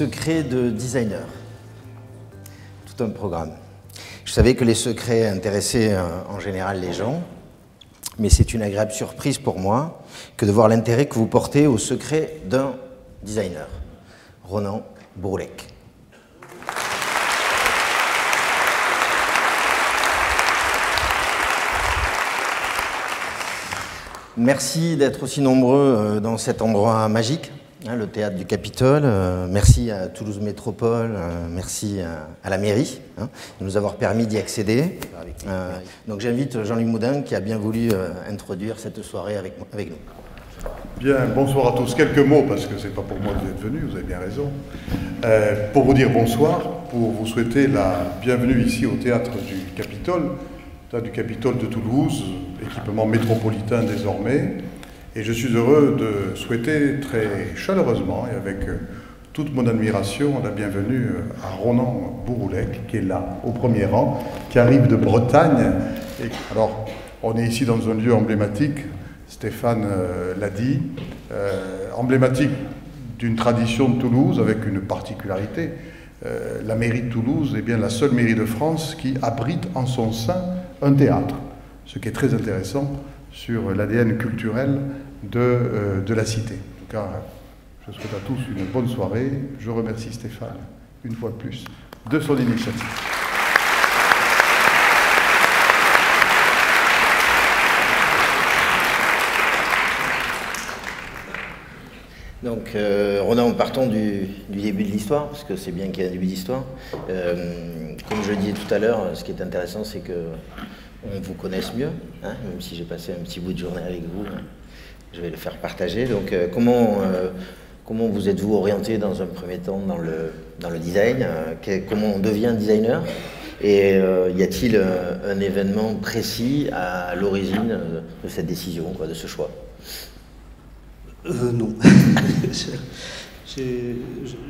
secrets de designer. Tout un programme. Je savais que les secrets intéressaient en général les gens, mais c'est une agréable surprise pour moi que de voir l'intérêt que vous portez aux secrets d'un designer, Ronan Bouroulec. Merci d'être aussi nombreux dans cet endroit magique, le théâtre du Capitole. Merci à Toulouse Métropole, merci à la mairie de nous avoir permis d'y accéder. Donc j'invite Jean-Louis Moudin qui a bien voulu introduire cette soirée avec nous. Bien, bonsoir à tous. Quelques mots, parce que c'est pas pour moi que vous êtes venus, vous avez bien raison. Pour vous dire bonsoir, pour vous souhaiter la bienvenue ici au théâtre du Capitole de Toulouse, équipement métropolitain désormais. Et je suis heureux de souhaiter très chaleureusement et avec toute mon admiration la bienvenue à Ronan Bouroulec, qui est là, au premier rang, qui arrive de Bretagne. Et alors, on est ici dans un lieu emblématique, Stéphane l'a dit, emblématique d'une tradition de Toulouse avec une particularité. La mairie de Toulouse est bien la seule mairie de France qui abrite en son sein un théâtre, ce qui est très intéressant sur l'ADN culturel de la cité. En tout cas, je souhaite à tous une bonne soirée. Je remercie Stéphane, une fois de plus, de son initiative. Donc, Ronan, partons du début de l'histoire, parce que c'est bien qu'il y ait un début d'histoire. Comme je le disais tout à l'heure, ce qui est intéressant, c'est qu'on vous connaisse mieux, même si j'ai passé un petit bout de journée avec vous, je vais le faire partager. Donc, comment vous êtes-vous orienté dans un premier temps dans le design? Comment on devient designer? Et y a-t-il un événement précis à l'origine de cette décision, de ce choix? Non.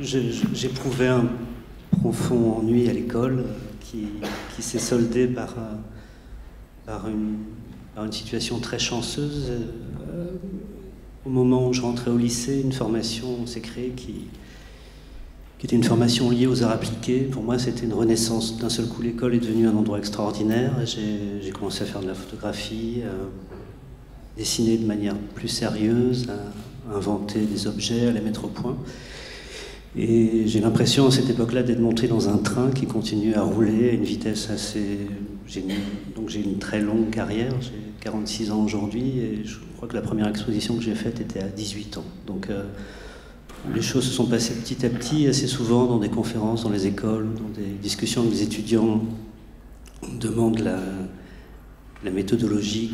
J'éprouvais un profond ennui à l'école qui s'est soldé par une situation très chanceuse. Au moment où je rentrais au lycée, une formation s'est créée qui était une formation liée aux arts appliqués. Pour moi, c'était une renaissance. D'un seul coup, l'école est devenue un endroit extraordinaire. J'ai commencé à faire de la photographie, dessiner de manière plus sérieuse, à inventer des objets, à les mettre au point. Et j'ai l'impression à cette époque-là d'être monté dans un train qui continue à rouler à une vitesse assez... Donc j'ai une très longue carrière, j'ai 46 ans aujourd'hui, et je crois que la première exposition que j'ai faite était à 18 ans. Donc les choses se sont passées petit à petit, assez souvent dans des conférences, dans les écoles, dans des discussions avec des étudiants. On demande la méthodologie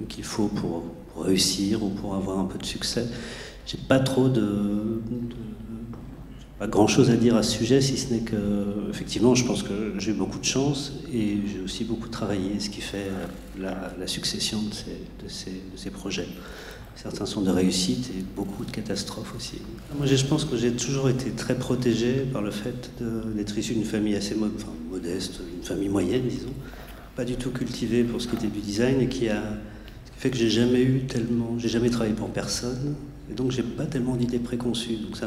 qu'il faut pour réussir ou pour avoir un peu de succès. J'ai pas trop pas grand-chose à dire à ce sujet, si ce n'est que, effectivement, je pense que j'ai eu beaucoup de chance et j'ai aussi beaucoup travaillé, ce qui fait la succession de ces projets. Certains sont de réussite et beaucoup de catastrophes aussi. Moi, je pense que j'ai toujours été très protégé par le fait d'être issu d'une famille assez modeste, une famille moyenne, disons, pas du tout cultivée pour ce qui était du design et ce qui fait que j'ai jamais travaillé pour personne et donc j'ai pas tellement d'idées préconçues. Donc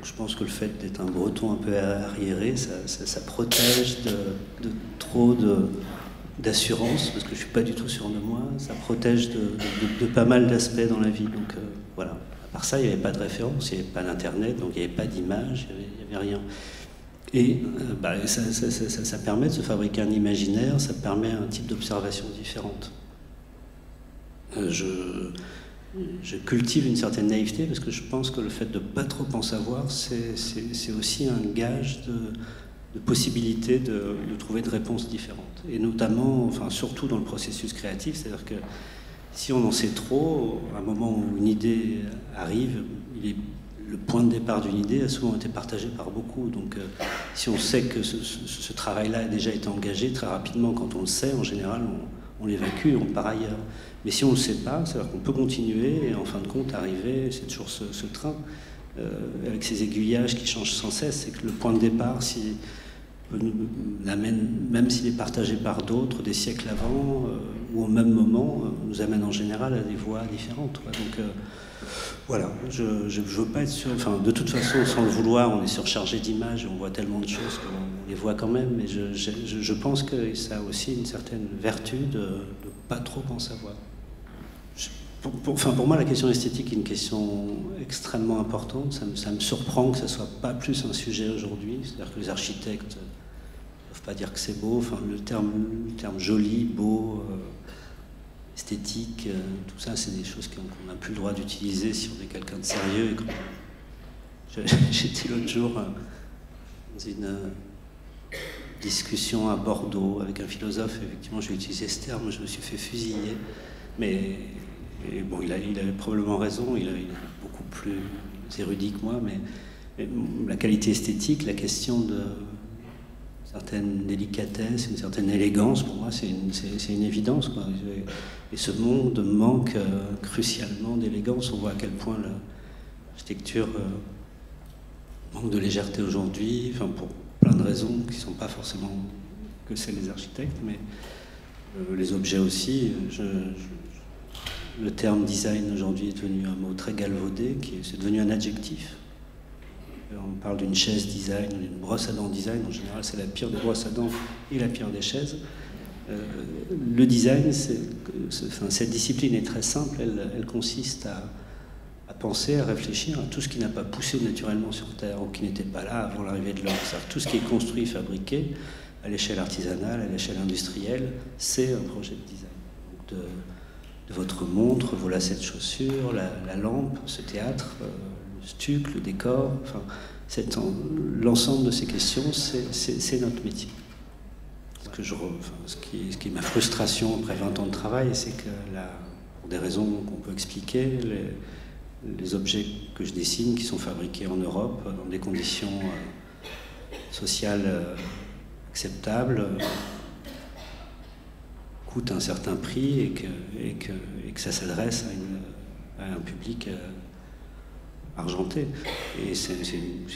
je pense que le fait d'être un breton un peu arriéré, ça protège de trop d'assurance, parce que je suis pas du tout sûr de moi, ça protège de pas mal d'aspects dans la vie. Donc voilà. À part ça, il n'y avait pas de référence, il n'y avait pas d'internet, donc il n'y avait pas d'image, il n'y avait rien. Et ça permet de se fabriquer un imaginaire, ça permet un type d'observation différente. Je cultive une certaine naïveté parce que je pense que le fait de ne pas trop en savoir, c'est aussi un gage de possibilité de trouver de réponses différentes. Et notamment, surtout dans le processus créatif, c'est-à-dire que si on en sait trop, à un moment où une idée arrive, le point de départ d'une idée a souvent été partagé par beaucoup. Donc si on sait que ce travail-là a déjà été engagé, très rapidement, quand on le sait, en général, on l'évacue, on part ailleurs. Mais si on ne le sait pas, c'est-à-dire qu'on peut continuer et en fin de compte arriver, c'est toujours ce train, avec ces aiguillages qui changent sans cesse, c'est que le point de départ, même s'il est partagé par d'autres des siècles avant, ou au même moment, nous amène en général à des voies différentes. Donc Voilà, je veux pas être sûr, enfin de toute façon sans le vouloir, on est surchargé d'images, on voit tellement de choses qu'on les voit quand même, mais je pense que ça a aussi une certaine vertu de pas trop en savoir. Pour moi, la question esthétique est une question extrêmement importante, ça me surprend que ça soit pas plus un sujet aujourd'hui, c'est-à-dire que les architectes ne peuvent pas dire que c'est beau, enfin le terme joli, beau... esthétique, tout ça, c'est des choses qu'on n'a plus le droit d'utiliser si on est quelqu'un de sérieux. J'étais l'autre jour dans une discussion à Bordeaux avec un philosophe, effectivement j'ai utilisé ce terme, je me suis fait fusiller, mais bon, il avait probablement raison, il est beaucoup plus érudit que moi, mais la qualité esthétique, la question de certaine délicatesse, une certaine élégance, pour moi, c'est une évidence, quoi. Et ce monde manque crucialement d'élégance. On voit à quel point l'architecture manque de légèreté aujourd'hui, enfin, pour plein de raisons qui ne sont pas forcément que celles des architectes, mais les objets aussi. Le terme design aujourd'hui est devenu un mot très galvaudé, c'est devenu un adjectif. On parle d'une chaise design, d'une brosse à dents design. En général, c'est la pire des brosses à dents et la pire des chaises. Le design, cette discipline est très simple. Elle consiste à penser, à réfléchir à tout ce qui n'a pas poussé naturellement sur Terre ou qui n'était pas là avant l'arrivée de l'homme. Tout ce qui est construit, fabriqué, à l'échelle artisanale, à l'échelle industrielle, c'est un projet de design. Donc de votre montre, vos lacets de chaussures, la lampe, ce théâtre, le stuc, le décor, enfin, l'ensemble de ces questions, c'est notre métier. Ce qui est ma frustration après 20 ans de travail, c'est que pour des raisons qu'on peut expliquer, les objets que je dessine, qui sont fabriqués en Europe, dans des conditions sociales acceptables, coûtent un certain prix et que ça s'adresse à un public argenté. Et c'est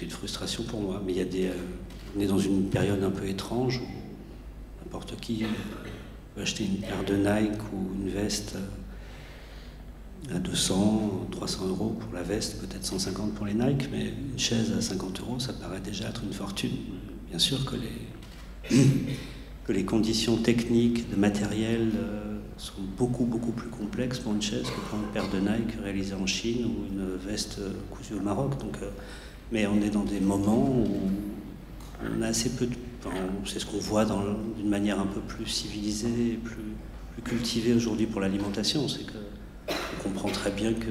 une frustration pour moi. Mais on est dans une période un peu étrange où n'importe qui peut acheter une paire de Nike ou une veste à 200, 300 euros pour la veste, peut-être 150 pour les Nike, mais une chaise à 50 euros, ça paraît déjà être une fortune. Bien sûr que les conditions techniques, de matériel sont beaucoup plus complexes pour une chaise que pour une paire de Nike réalisée en Chine ou une veste cousue au Maroc. Donc, mais on est dans des moments où on a assez peu de... c'est ce qu'on voit d'une manière un peu plus civilisée, plus cultivée aujourd'hui pour l'alimentation. C'est qu'on comprend très bien qu'un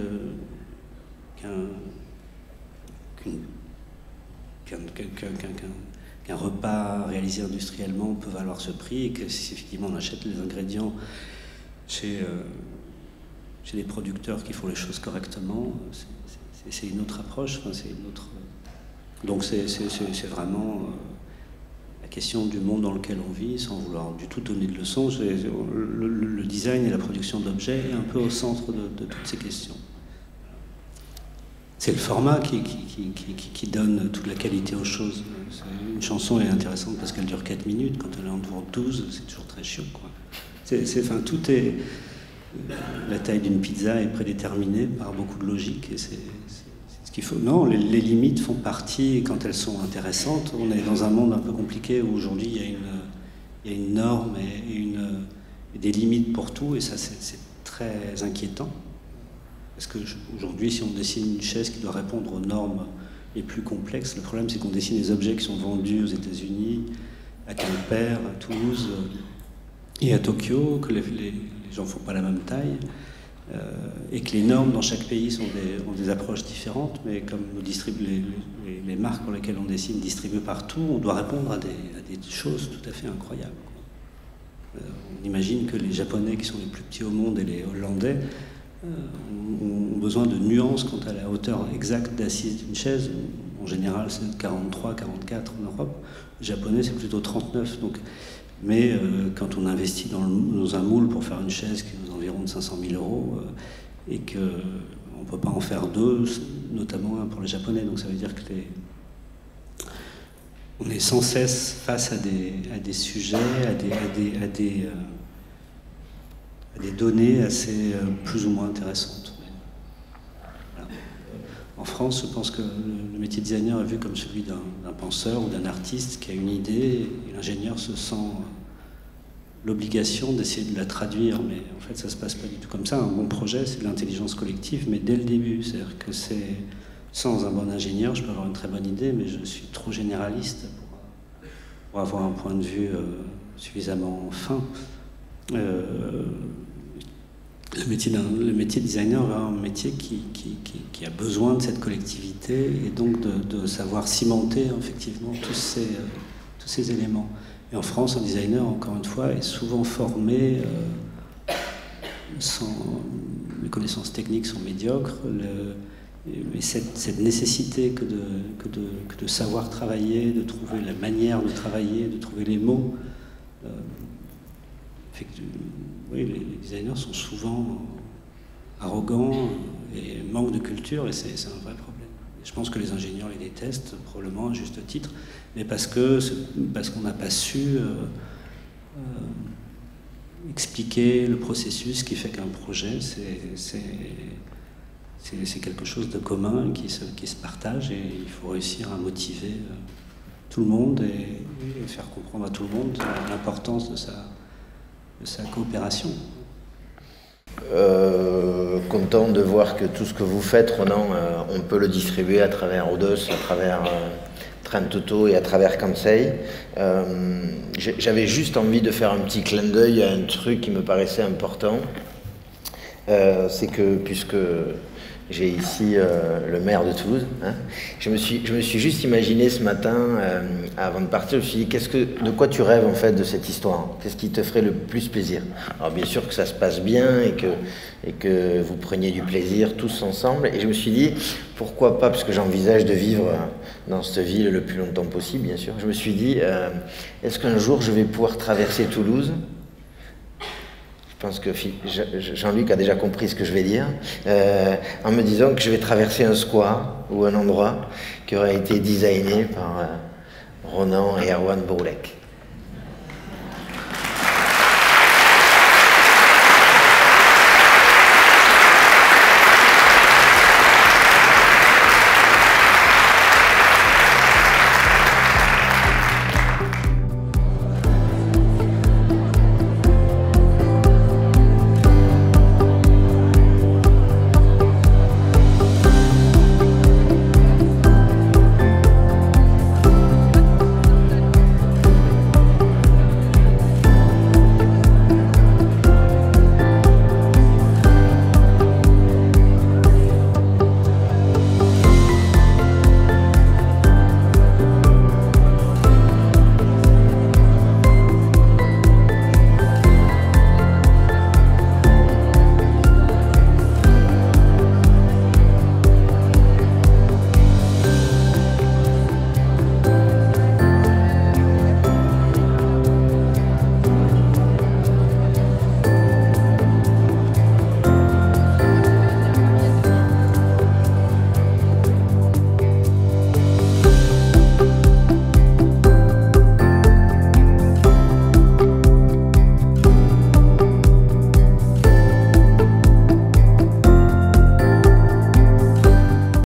repas réalisé industriellement peut valoir ce prix et que si effectivement on achète les ingrédients chez des producteurs qui font les choses correctement, c'est une autre approche, enfin, c'est une autre... Donc c'est vraiment la question du monde dans lequel on vit, sans vouloir du tout donner de leçons. Le design et la production d'objets est un peu au centre de toutes ces questions. C'est le format qui donne toute la qualité aux choses. Une chanson est intéressante parce qu'elle dure 4 minutes. Quand elle en dure 12, c'est toujours très chiant, quoi. Tout est... La taille d'une pizza est prédéterminée par beaucoup de logique. Et c'est ce qu'il faut. Non, les limites font partie, quand elles sont intéressantes. On est dans un monde un peu compliqué où aujourd'hui il y a une norme et des limites pour tout. Et ça, c'est très inquiétant. Parce qu'aujourd'hui, si on dessine une chaise qui doit répondre aux normes les plus complexes, le problème c'est qu'on dessine des objets qui sont vendus aux États-Unis, à Quimper, à Toulouse et à Tokyo, que les gens ne font pas la même taille, et que les normes dans chaque pays ont des approches différentes, mais comme les marques pour lesquelles on dessine distribuent partout, on doit répondre à des choses tout à fait incroyables. On imagine que les Japonais, qui sont les plus petits au monde, et les Hollandais, ont besoin de nuances quant à la hauteur exacte d'assise d'une chaise. En général, c'est 43, 44 en Europe. Les Japonais, c'est plutôt 39. Donc, mais quand on investit dans un moule pour faire une chaise qui est aux environs de 500 000 euros, et qu'on ne peut pas en faire deux, notamment pour les Japonais, donc ça veut dire que on est sans cesse face à des sujets, à des données assez plus ou moins intéressantes. France, je pense que le métier de designer est vu comme celui d'un penseur ou d'un artiste qui a une idée, et l'ingénieur se sent l'obligation d'essayer de la traduire, mais en fait ça se passe pas du tout comme ça. Un bon projet, c'est de l'intelligence collective, mais dès le début, c'est-à-dire que c'est sans un bon ingénieur, je peux avoir une très bonne idée, mais je suis trop généraliste pour avoir un point de vue suffisamment fin. Le métier de designer est un métier qui a besoin de cette collectivité et donc de savoir cimenter effectivement tous ces éléments. Et en France, un designer, encore une fois, est souvent formé les connaissances techniques sont médiocres, mais cette nécessité que de savoir travailler, de trouver la manière de travailler, de trouver les mots, fait que, oui, les designers sont souvent arrogants et manquent de culture, et c'est un vrai problème. Je pense que les ingénieurs les détestent, probablement à juste titre, mais parce qu'on n'a pas su expliquer le processus qui fait qu'un projet, c'est quelque chose de commun qui se partage, et il faut réussir à motiver tout le monde et faire comprendre à tout le monde l'importance de sa coopération. Content de voir que tout ce que vous faites, Ronan, on peut le distribuer à travers Odos, à travers Trentotto et à travers Kansei. J'avais juste envie de faire un petit clin d'œil à un truc qui me paraissait important. C'est que, puisque j'ai ici le maire de Toulouse, hein, je me suis juste imaginé ce matin, avant de partir, je me suis dit, de quoi tu rêves en fait de cette histoire? Qu'est-ce qui te ferait le plus plaisir? Alors bien sûr que ça se passe bien et que vous preniez du plaisir tous ensemble. Et je me suis dit, pourquoi pas, parce que j'envisage de vivre dans cette ville le plus longtemps possible, bien sûr. Je me suis dit, est-ce qu'un jour je vais pouvoir traverser Toulouse? Je pense que Jean-Luc a déjà compris ce que je vais dire, en me disant que je vais traverser un square ou un endroit qui aurait été designé par Ronan et Erwan Bourlec.